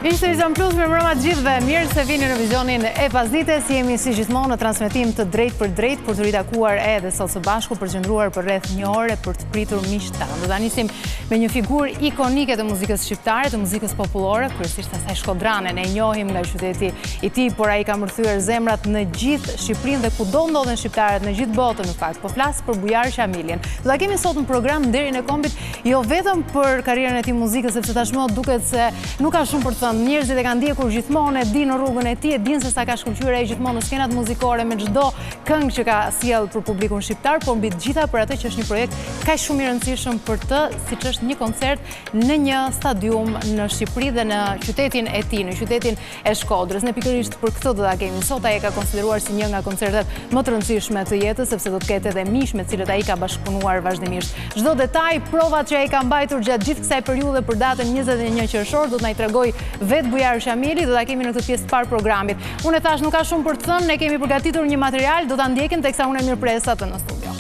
Ishte Vizion Plus, me mbrëma gjithve, mirë se vini në vizionin e pasdites, jemi si gjithmonë në transmetim të drejt për të ritakuar edhe sot së bashku për qëndruar për rreth një ore për të pritur miqtë tanë. Do ta nisim me një figurë ikonike të muzikës shqiptare, të muzikës popullore, kryesisht asaj shkodrane, ne e njohim nga qyteti i tij, por ai ka mërthyer zemrat në gjithë Shqipërinë dhe kudo ndodhen shqiptarët në gjithë botën në fakt. Po flas për Bujar Shamilin. Do ta kemi sot në program Nderin e Kombit, jo vetëm për karrierën e tij muzikës, sepse tashmë duket se nuk ka shumë për të thënë. Njerëzit e kanë ndjekur gjithmonë, e dinë rrugën e tij, e dinë se sa ka shkëlqyer ai gjithmonë në skenat muzikore me çdo këngë që ka sjell për publikun shqiptar, por mbi të gjitha për atë që është një projekt kaq shumë i rëndësishëm për të, siç është një koncert në një stadium në Shqipëri dhe në qytetin e tij, në qytetin e Shkodrës. Ne pikërisht për këtë do ta kemi sot. Ai e ka konsideruar si një nga koncertet më të rëndësishme të jetës, sepse do të ketë edhe miq me të cilët ai ka bashkëpunuar vazhdimisht. Çdo detaj, provat që ai ka mbajtur gjatë gjithë kësaj periudhe për datën 21 qershor do të na i tregoj vetë Bujar Shamili, do ta kemi në këtë pjesë të parë programit. Unë thash nuk ka shumë për të thënë, ne kemi përgatitur një material, do ta ndjekim teksa unë e mirëpres atë në studio.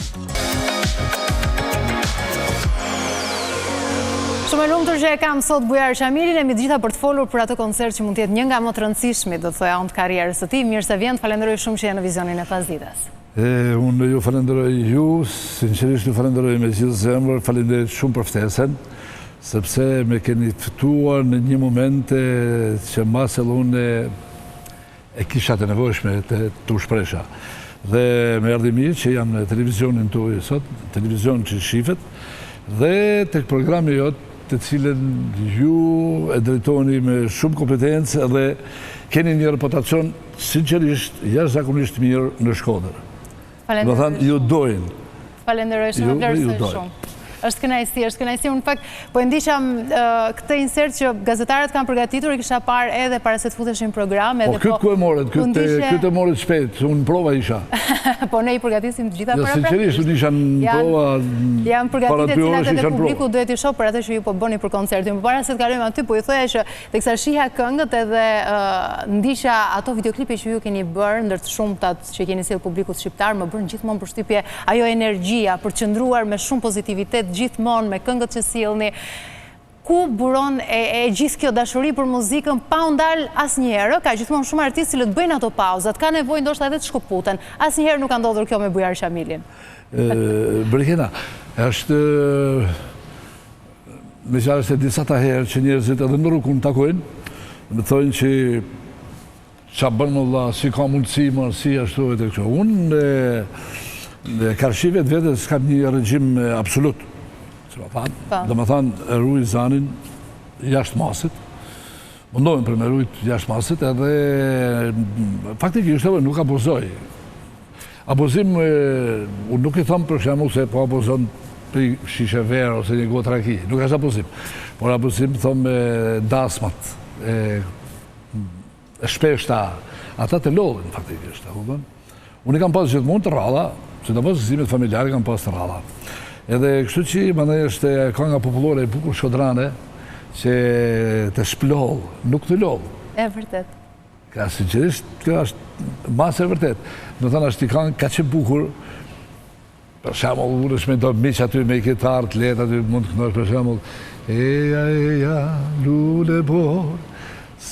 Shumë e lumtur që e kam sot Bujar Shamilin, e mbi të gjitha për të folur për atë koncert që mund të jetë një nga më të rëndësishmit, do të thoya unë, të karrierës së tij. Mirë se vjen, falenderoj shumë që je në vizionin e pasdites. Unë ju falenderoj ju, sinqerisht ju falenderoj me gjithë zemër, falenderoj shumë për ftesën, sepse me keni ftuar në një momente që masë unë e kisha të nevojshme të shpresha. Dhe me erdhi mirë që jam në televizionin tuaj sot, televizion që shifet, dhe tek programi jot, të cilën ju e drejtoni me shumë kompetencë dhe keni një reputacion sinqerisht jashtëzakonisht mirë në Shkodër. Do thënë, ju dojnë. Falenderoj shumë, vlerësoj shumë. Është kënaqësi. Unë në fakt po e ndisham këtë insert që gazetarët kanë përgatitur, i kisha parë edhe para se të futeshin program. Po këtë ku e morët, këtë e morët shpejt, unë prova isha. Po ne i përgatisim të gjitha para praktikisht. Sinqerisht, unë isha në prova janë përgatitje cilat edhe publiku duhet i shoh për atë që ju po bëni për koncertin. Përpara se të kalojmë aty, po ju thoya që teksa shiha këngët edhe ndisha ato videoklipe që ju keni bërë ndër të shumtat që keni sjell publikut shqiptar, më bën gjithmonë përshtypje ajo energjia për të qëndruar me shumë pozitivitet gjithmonë me këngët që sjellni. Ku buron e gjithë kjo dashuri për muzikën pa u ndal asnjëherë? Ka gjithmonë shumë artistë që bëjnë ato pauzat, ka nevojë ndoshta edhe të shkëputen. Asnjëherë nuk ka ndodhur kjo me Bujar Shamilin. Bërkena, është me qarë se disa ta herë që njerëzit edhe në rrugë më takojnë, më thonë që qa bënë Allah, si ka mundësi, si ashtu e të kështë. Unë në karshivet vete s'kam një regjim absolut. Dhe më thanë, e ruj zanin jashtë masit. Mundohen për me rujt jashtë masit edhe faktikisht edhe nuk abuzoj. Abuzim, unë nuk i thamë për shemull se po abuzon për shishe verë ose një gotë raki. Nuk është abuzim. Por abuzim thëmë dasmat, e shpeshta, ata të lodhin faktikisht. Unë i kam pas gjithmonë të rralla, që të mos gëzimit familjarë kam pas të rralla. Edhe kështu që më në është kënga popullore e bukur shkodrane që të shploll, nuk të loll. E vërtet. Ka sinqerisht, kjo është masë e vërtet. Në thënë është i këngë ka që bukur, për shemull, unë është me do miq aty me kitarë të letë aty mund të kënosh për shemull eja, lule bor,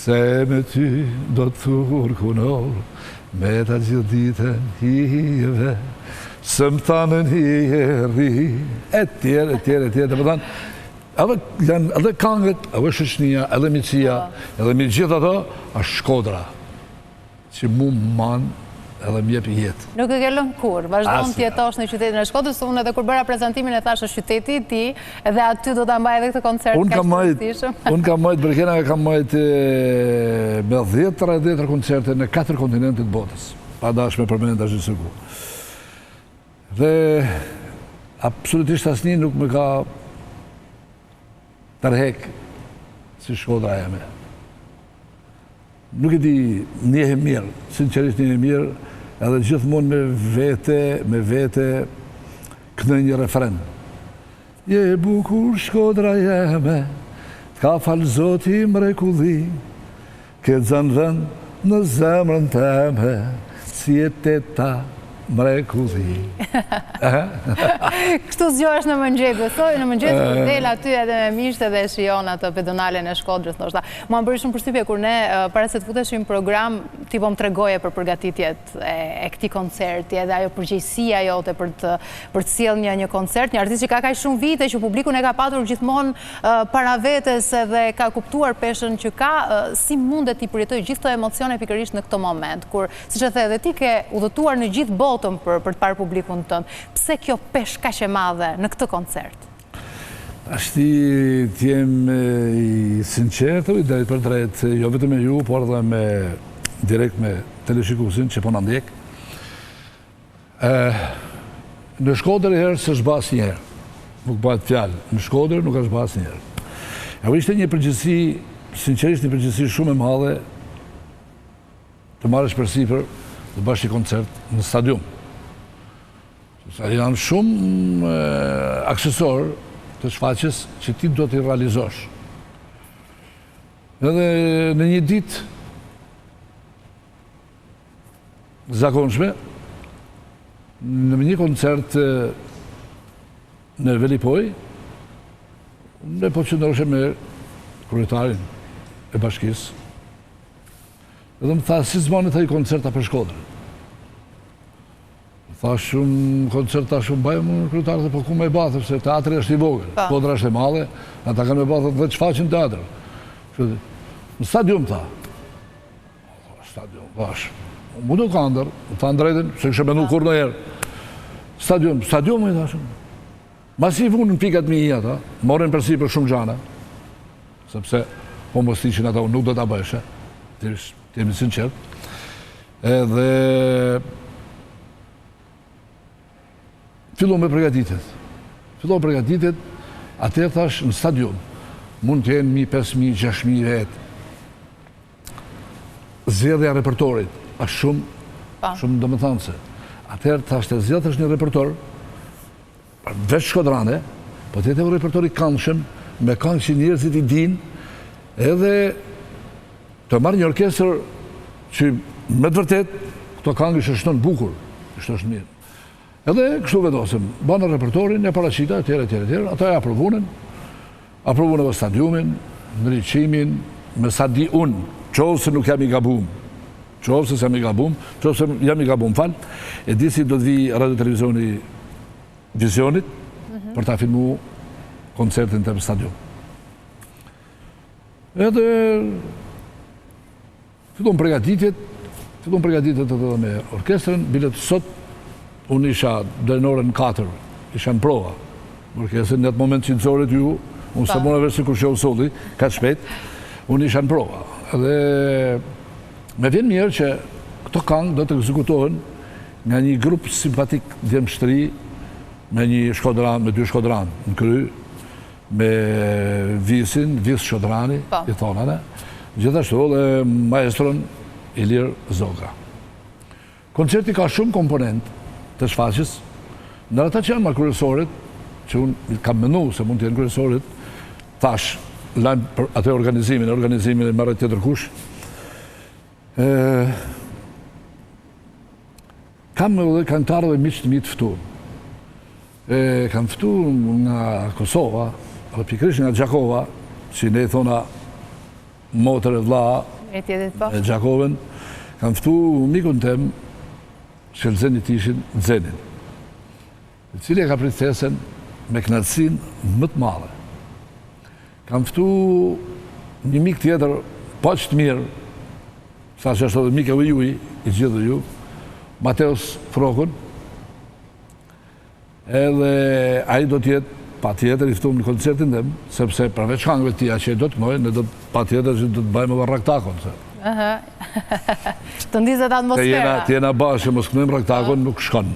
se me ty do të thur kunor, me ta gjithë ditën hive, së më thanën hierri, e tjerë, dhe më thanë, edhe këngët, edhe shëshnia, edhe miqësia, edhe mi gjithë ato, është Shkodra, që mu manë edhe më jep jetë. Nuk e ke lënë kur, vazhdon të jetosh në qytetin e Shkodrës, unë edhe kur bëra prezantimin e thashë qyteti i ti, edhe aty do ta mbaj edhe këtë koncert kaq të rëndësishëm. Unë kam majtë, Bërkena kam majtë me 10 koncerte në 4 kontinentet botës, pa dash me përmendje tash në segu. Dhe absolutisht asnjë nuk më ka tërhek si Shkodra jeme. Nuk e di, njehem mirë, sinqerisht njehem mirë, edhe gjithmonë me vete kënë një refren. Je bukur Shkodra jeme, t'ka falë Zoti mrekulli, ke zanë vend në zemrën teme, si e teta mrekulli. Kështu zgjohesh në mëngjes, besoj në mëngjes kur del aty edhe me miqtë dhe shijon atë pedonalen e Shkodrës, ndoshta. Mua më bëri shumë përshtypje kur ne para se të futeshim në program, ti po më tregoje për përgatitjet e këtij koncerti, edhe ajo përgjegjësia jote për të sjellë një koncert, një artist që ka kaq shumë vite, që publikun e ka patur gjithmonë para vetes edhe ka kuptuar peshën që ka, si mundet ti përjetoj gjithë këto emocione pikërisht në këtë moment, kur siç e the edhe ti ke udhëtuar në gjithë botën për të parë publikun tënd. Pse kjo peshë kaq e madhe në këtë koncert? Ashti t'jem i sinqertë, i drejt për drejt, jo vetëm me ju, por edhe direkt me teleshikuesin që po na ndjek. Në Shkodër herë s'është bas njerë, nuk bëhet fjalë. Në Shkodër nuk është bas njerë. Ajo ishte një përgjithësi, sinqerisht një përgjithësi shumë e madhe të marrësh përsipër të bësh një koncert në stadium. Janë shumë aksesor të shfaqjes që ti do t'i realizosh. Edhe në një ditë zakonshme, në një koncert në Velipoj, ne po qëndroshe me kryetarin e bashkisë. Edhe më tha, si zmanit ai koncerta për Shkodrën? Tha shumë koncert ta shumë bajë më në kryetarë, po ku me bathë, se teatri është i vogël, Shkodra është e madhe, ata kanë me bathë dhe që faqin teatr. Në stadium, tha. Stadium, vash. Mu do ka ndër, tha ndrejten, se kështë mendu kur në herë. Stadium, i tha shumë. Masi i vunë në pikat mi i ata, morin përsi për shumë gjana, sepse po mos tishin ata, nuk do t'a bëjshe, t'jemi sinqert. Edhe fillon me përgatitet, atër thash në stadium, mund të jenë 5.000, 6.000 vetë. Zgjedhja repertorit, është shumë domethënëse. Atër thash të zgjedhësh një repertor, veç shkodrane, po të jetë një repertor i këndshëm, me këngë që njerëzit i din, edhe të marrë një orkestër që me të vërtet, këto këngë i shështon bukur, i shështon mirë. Edhe kështu vedosëm, banë repertorin, e paraqita, etj. Ata e aprovunën vë stadiumin, në riqimin, me sa di unë, qovë se nuk jam i gabum, qovë se jam i gabum falë, e di si do të vi radio televizioni Vizionit për ta filmu koncertin të stadium. Edhe fillon përgatitjet edhe me orkestrën, bilet sot unë isha dhe në orën 4, isha në prova, orkestrën në atë moment që në zorit ju, unë se mona versi kur shohë soli, ka të shpet, unë isha në prova. Dhe me vjen mirë që këto këngë do të ekzekutohen nga një grup simpatik djemshtri, me një shkodran, me 2 shkodran në kry, me Visin, Vis Shodrani, i thonane, gjithashtu dhe maestron Ilir Zoga. Koncerti ka shumë komponent të shfaqjes, në ata që janë ma kryesorit, që unë kam menu se mund të jenë kryesorit, thash, lajmë për atë organizimin e marrë tjetër kush. Kam edhe kantarë dhe miqë të mi të fëtu. Kam fëtu nga Kosova, dhe pikrish nga Gjakova, që ne i thona motër e vla e Gjakoven, kam fëtu mikun tem, Shkelzeni Tishin, Zenin, i cili e ka prit thesen me knatësin më të madhe. Kam fëtu një mik tjetër, pa që të mirë, sa që është edhe mik e ujuj, i gjithë dhe ju, Mateus Frokun, edhe aji do tjetë pa tjetër i fëtum në koncertin dem, sepse përveç këngëve tia që do të knojnë, ne do pa tjetër që do të bëjmë edhe raktakon. Të ndizet atmosfera. Të jena bashkë, mos kënojmë raktakon, nuk shkon.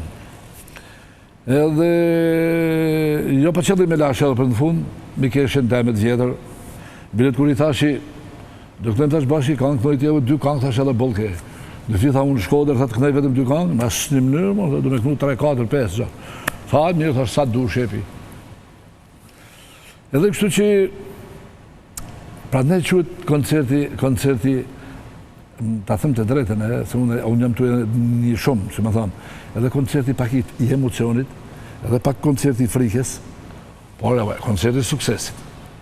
Edhe, jo pa qëllim me lashe edhe për në fund, mi keshen temet vjetër, bilet kur i thashi, do kënojmë tash bashkë i këngë, kënojtë jeve 2 këngë, thash edhe bolke. Në fi tha unë Shkodër, tha të kënej vetëm 2 këngë, në asë një mënyrë, do me kënu 3, 4, 5, gjo. Tha, mirë, thash, sa du shepi. Edhe kështu që, pra ne qëtë koncerti ta them të drejtën, se unë jam të një shumë, që më thamë, edhe koncerti pak i emocionit, edhe pak koncerti i frikës, por koncerti i suksesit.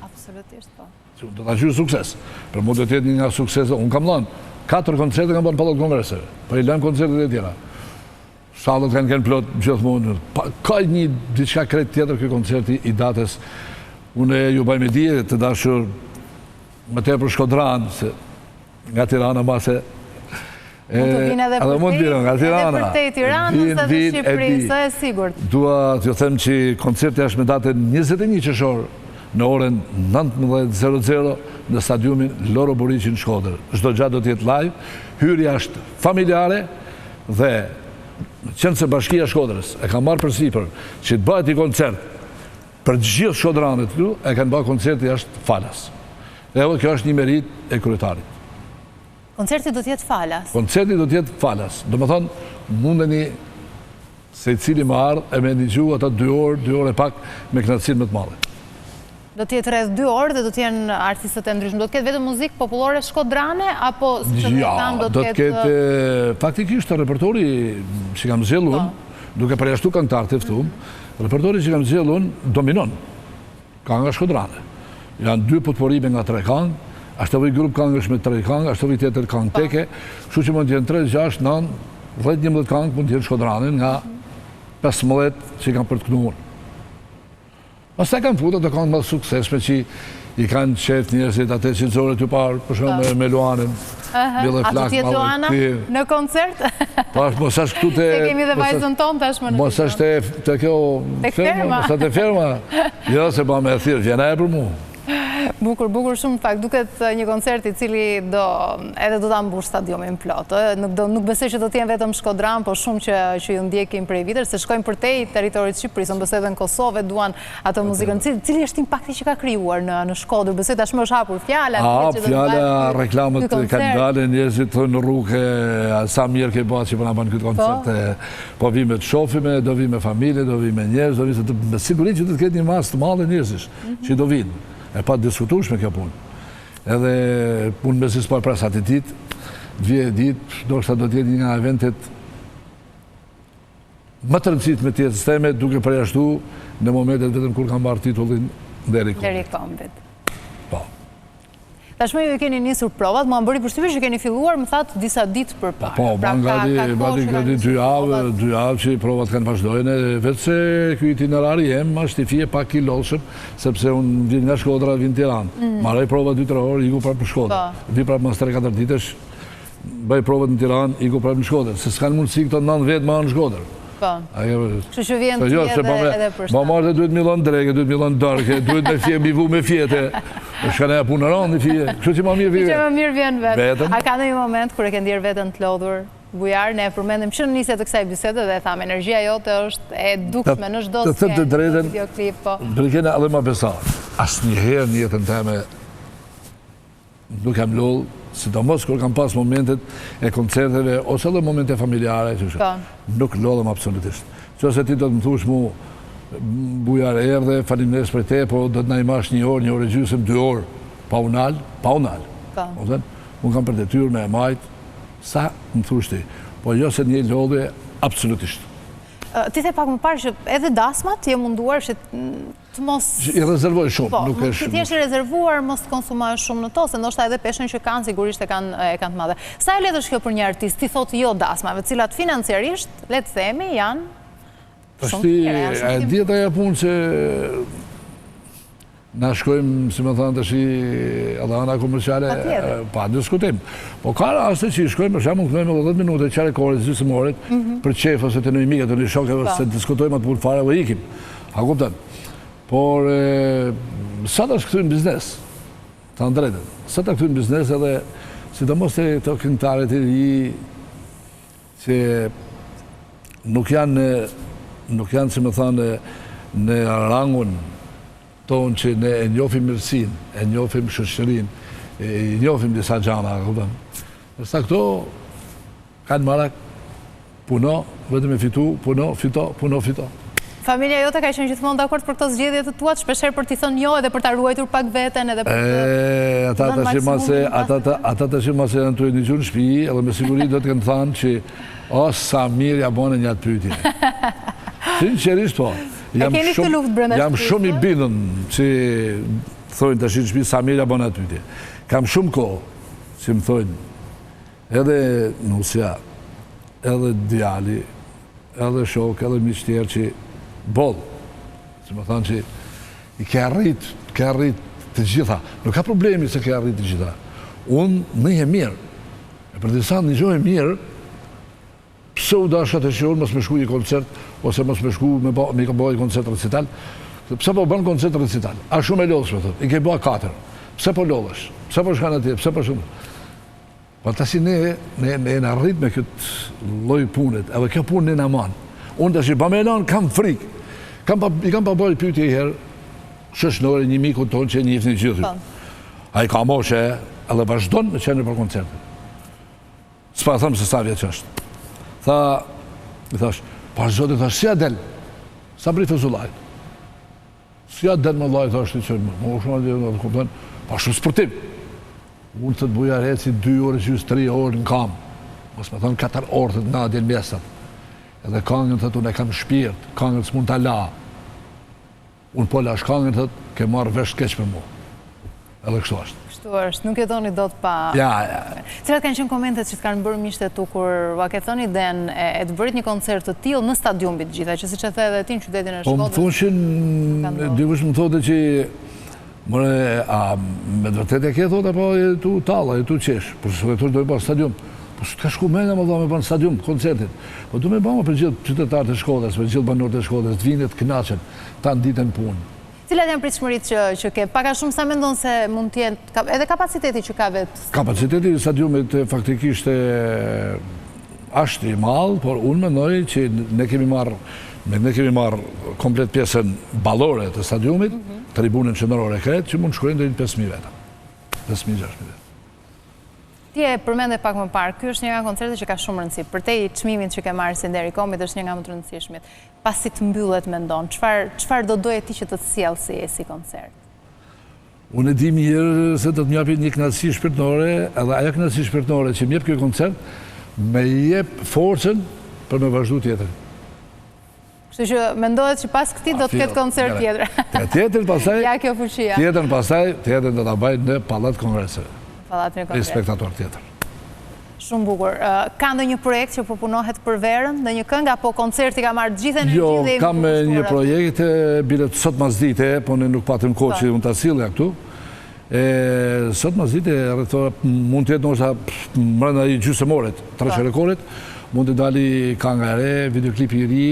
Absolutisht, po. Do të gjyrë sukses. Për mu do tjetë një nga sukseset, unë kam lanë, 4 koncerte kam bërë në Pallat Kongreseve, për i lëmë koncertet e tjera. Shallët kanë plot gjithmonë. Ka një diçka krejt tjetër kjo koncerti i datës. Unë ju bëjmë dije të dashur më tepër Shkodran, se nga Tirana mbase mund të vinë edhe për Tiranës edhe Shqipërisë, së e sigurt. Dua t'ju them që koncerti është me datën 21 qershor në orën 19:00 në stadiumin Loro Buriqi në Shkodër. Çdo gjatë do të jetë live, hyrja është familjare dhe Qendra Bashkia e Shkodrës e ka marrë përsipër që të bëhet një koncert për gjithë shkodranët këtu, e kanë bërë koncerti është falas. Edhe kjo është një merit e kryetarit. Koncerti do të jetë falas? Koncerti do të jetë falas. Do më thonë, mundeni se i cili më ardhë e me ndigju ata 2 orë e pak me kënaqësinë më të madhe. Do të jetë rreth 2 orë dhe do të jenë artistët e ndryshëm. Do të ketë vetëm muzikë popullore shkodrane apo do të ketë faktikisht repertori që kam zgjedhur unë, duke përjashtu këngëtarët e ftuar, repertori që kam zgjedhur unë dominon kënga shkodrane. Janë 2 potporime nga 3 këngë, ashtu vi grup këngësh me 3 këngë, ashtu vi tjetër këngë teke, kështu që mund të jenë 3, 6, 9, 10, 11 këngë mund të jenë shkodrane nga 15 që kanë për të kënuar. Pastaj kanë futur të kanë më suksesshme që i kanë qef njerëzit atë qinëzore të parë, për shumë me Luanën. A të tjetë Luana në koncert? Mos është këtu të... Se kemi dhe vajzën tonë tashmë në mos është të kjo... Të ferma. Mos është të ferma. Jo, se ba me e thirë, vjena e për mu. Bukur, shumë fakt. Duket një koncert i cili edhe do ta mbush stadiumin plot. Nuk besoj që do t'jen vetëm Shkodran, po shumë që ju ndjekim prej vitër, se shkojnë përtej territorit Shqipërisë, besoj edhe në Kosovë duan atë muzikën. Cili është impakti që ka krijuar në Shkodër? Besoj tashmë është hapur fjala. Fjala, reklamët kanë dalë, njerëzit thonë në rrugë, sa mirë ke bërë që po na bën këtë koncert. Po vi me të shofime, do vi me familje, do vi me njerëz, do vi me siguri që do të ketë një masë të madhe njerëzish që do vinë. E pa diskutueshme kjo punë. Edhe punë me zisë për prasat e ditë, 2 ditë, do shta do t'jetë një nga eventet më të rëndësit me tjetës teme, duke përjashtu në momentet vetëm kur kam marrë titullin Deri Kombit. Po. Tashmë ju keni nisur provat, më bëri përshtypje që keni filluar, më thatë, disa ditë përpara. Po, bati gati 2 javë që provat kanë vazhdojnë, vetë se kjo itinerari jem është i fije pak kiloshëm, sepse unë vinë nga Shkodra, vinë Tiranë. Maraj provat 2-3 orë, iku prapë në Shkodra. Vi prapë mas 3-4 ditësh, bëj provat në Tiranë, iku prapë në Shkodra. Se s'kanë mundësi këto 9 vetë ma në Shkodra. Kështu që vjen të edhe për shtatë. Ma marrë dhe duhet milon dreke, duhet milon darke, duhet me fje mbivu me fjete. Shka ne punë në rëndë i fje. Kështu që ma mirë vjen. Që ma mirë vjen vetë. A ka në një moment kër e ke ndirë vetën të lodhur bujar, ne përmendim që në niset të kësaj bisede dhe thamë, energjia jote është e dukshme në çdo skenë, në videoklip. Brikena edhe ma besa, asë njëherë në jetën teme nuk kam lullë, sidomos kur kam pas momentet e koncerteve, ose edhe momente familjare, nuk lullëm absolutisht. Që ose ti do të më thush mu, bujar erdhe, faleminderit për te, po do të na imash 1 orë, 1 orë e gjysmë, 2 orë, pa unal. Unë kam për detyrë me e majtë, sa më thush ti, po jo se një lodhe, absolutisht. Ti the pak më parë që edhe dasmat je munduar që të mos... I rezervoj shumë, nuk është... është... Ti t'jesh i rezervuar, mos të konsumoj shumë në to, se ndoshta edhe peshën që kanë, sigurisht e kanë të madhe. Sa e letë është kjo për një artist, ti thotë jo dasmave, cilat financiarisht, letë themi, janë shumë të kjere, janë shumë të e djeta e punë që na shkojmë, si me thënë të shi, edhe ana komerciale, pa diskutim. Po ka raste që i shkojmë, për shemë, kënojmë edhe 10 minute, qare kore, gjysmë moret, për qef, ose të në imike, të në shokeve, se diskutojmë atë punë fare, dhe ikim. Ha kuptan. Por, sa të është këtu në biznes, të ndrejtën, sa të këtu në biznes edhe, sidomos të këngëtarët e ri, që nuk janë, si me thënë, në rangun tonë që ne e njofim mirësin, e njofim shoqërin, e njofim disa gjana, këtëm. Nërsa këto kanë marak, puno, vetëm e fitu, puno, fito. Familja jote ka qenë gjithmonë dakord për këto zgjedhje të tua, shpeshherë për t'i thënë jo edhe për ta ruajtur pak veten edhe për ata tash mos e janë tu në gjurmë shtëpi, edhe me siguri do të kenë thënë që o sa mirë ja bënë një atë pyetje. Sinqerisht po. Jam shumë i bindën që thonë tash në shtëpi sa mirë ja bënë atë pyetje. Kam shumë kohë që më thonë edhe nusja, edhe djali, edhe shok, edhe miqtjerë që bollë, që më thonë që i ke arrit të gjitha. Nuk ka problemi se ke arrit të gjitha. Unë në e mirë. E për disa në gjohë e mirë, pëse u dasha të shion, mos me shku i koncert, ose mos me shku me ka bëjë koncert recital, pëse po bënë koncert recital? A shumë e lodhës, me thotë, i ke bëjë 4. Pëse po lodhës? Pëse po shkanë atje? Pëse po shumë? Po të si ne në arrit me këtë loj punit, edhe kjo punë në amanë. Unë të shi, pa me lanë, kam frikë. I kam pa bëjë pyetje i herë, shëshnore, një miku tonë që e njifë një gjithë. A i ka moshe, edhe vazhdojnë me qenë për koncertin. S'pa thëmë se sa vjetë që është. I thash, pa zotë, i thash, si a del? Sa bri Fezulaj? Si a del më laj, thash, i qërë, më shumë a dhe kuptojnë, pa shumë sportiv. Unë të të buja reci 2 orë, 3 orë në kam. Mos me thonë 4 orë të na del mesat. Edhe kangën të të unë e kam shpirt, kangën së mund të la. Unë po lash kangën të të ke marrë vesh keq për mu. Edhe kështu është. Kështu është, nuk e doni do të pa... Ja. Cilat kanë qenë komentet që të kanë bërë miqtë tu kur va ke thëni den e të bërit një koncert të tillë në stadiumin të gjitha, që siç e the edhe ti në qytetin e Shkodrës. Po më thoshin, dikush më thotë që me të vërtet e ke thotë apo e tu talla, e tu qesh, por se vetur do të bëj stadium. Po s'të ka shku mena më dha me banë stadium, koncertit. Po du me bëma për gjithë qytetarët e Shkodrës, për gjithë banorët e Shkodrës, të vinë të kënaqen, ta në ditën punë. Cilat janë pritshmëritë që ke? Paka shumë sa mendon se mund të jenë, edhe kapaciteti që ka vetë? Kapaciteti i stadiumit faktikisht është i madh, por unë mendoj që ne kemi marrë komplet pjesën ballore të stadiumit, tribunën qendrore kretë, që mund shkojnë deri në 5.000 veta. 5.000-6.000 veta. Ti e përmende pak më parë, ky është një nga koncertet që ka shumë rëndësi. Përtej çmimit që ke marrë si nderi i komit, është një nga më të rëndësishmit. Pasi të mbyllet mendon, çfarë do doje ti që të sjellë si koncert? Unë e di mirë se do të më japi një kënaqësi shpirtërore, edhe ajo kënaqësi shpirtërore që më jep ky koncert, më jep forcën për me vazhdu tjetër. Kështu që mendohet që pas këtij do të ketë koncert tjetër. Tjetër pastaj. Ja kjo fuqia. Tjetër do ta bëj në Pallat Kongreseve. I spektator tjetër. Shumë bukur. Ka ndonjë projekt që po punohet për verën? Ndonjë këngë apo koncerti ka marrë gjithë energji dhe Jo, kam një projekt, bilet sot masdite, po ne nuk patëm kohë që unë ta sillja këtu. Sot masdite mund të jetë ndoshta brenda i gjysmëoret, 3 sherekoret, mund të dali kënga e re, videoklipi i ri,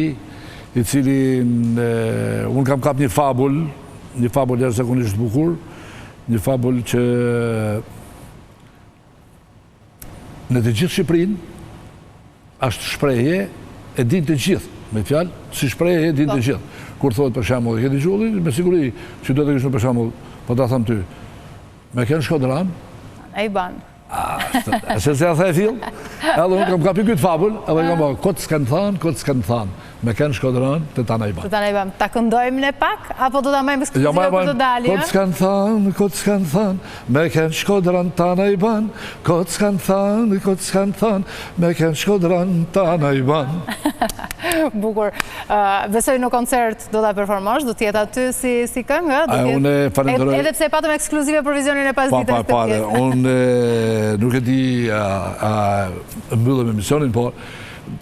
i cili unë kam kap një fabull jashtëzakonisht bukur, një fabull që në të gjithë Shqipërinë është shprehje e din të gjithë, me fjalë, si shprehje e din të gjithë. Kur thotë për shembull Hedi Xhulli, me siguri që do të kishte për shembull, po ta them ty, me kënë Shkodran, ai ban. Se a the fill, edhe unë kam kapi këtë fabull, edhe kam bërë, këtë s'kanë thanë, me kënë Shkodran të ta najban. Të ta najban. Ta këndojmë ne pak, apo do ta majmë ekskluzive për të dalë? Këtë s'kanë thanë, me kënë Shkodran ta najban, këtë s'kanë thanë, me kënë Shkodran ta najban. Bukur. Besoj në koncert do ta performosh, do t'jetë aty si këngë? Unë falenderoj. Edhe pse patëm ekskluzive për vizionin e pasdites të pjesë. Unë nuk e di mbyllëm emisionin, por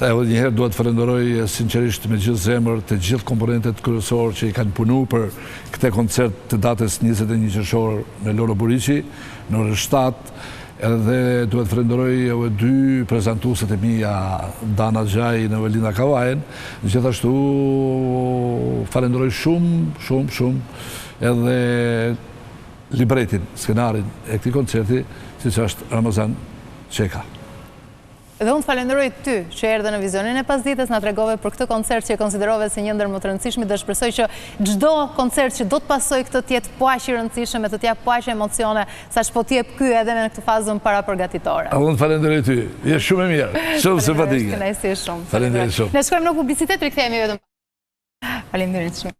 edhe njëherë duhet falenderoj sinqerisht me gjithë zemër të gjithë komponentet kryesorë që i kanë punu për këtë koncert të datës 21 qershor me Loro Buriqi në orën 7. Edhe duhet falenderoj edhe 2 prezantuesit e mia, Dana Xhaj dhe Evelina Kavajen. Gjithashtu falenderoj shumë edhe libretin, skenarin e këtij koncerti, siç është Ramazan Çeka. Dhe unë të falenderoj ty që erdhe në vizionin e pasdites, na tregove për këtë koncert që e konsiderove si një ndër më të rëndësishmit dhe shpresoj që çdo koncert që do të pasojë këtë të jetë po aq i rëndësishëm e të t'jap po aq emocione sa që po t'jep ky edhe në këtë fazën parapërgatitore. Unë të falenderoj ty, je shumë e mirë, shumë simpatike. Kënaqësi shumë. Falenderoj shumë. Ne shkojmë në publicitet, rikthehemi vetëm. Faleminderit shumë.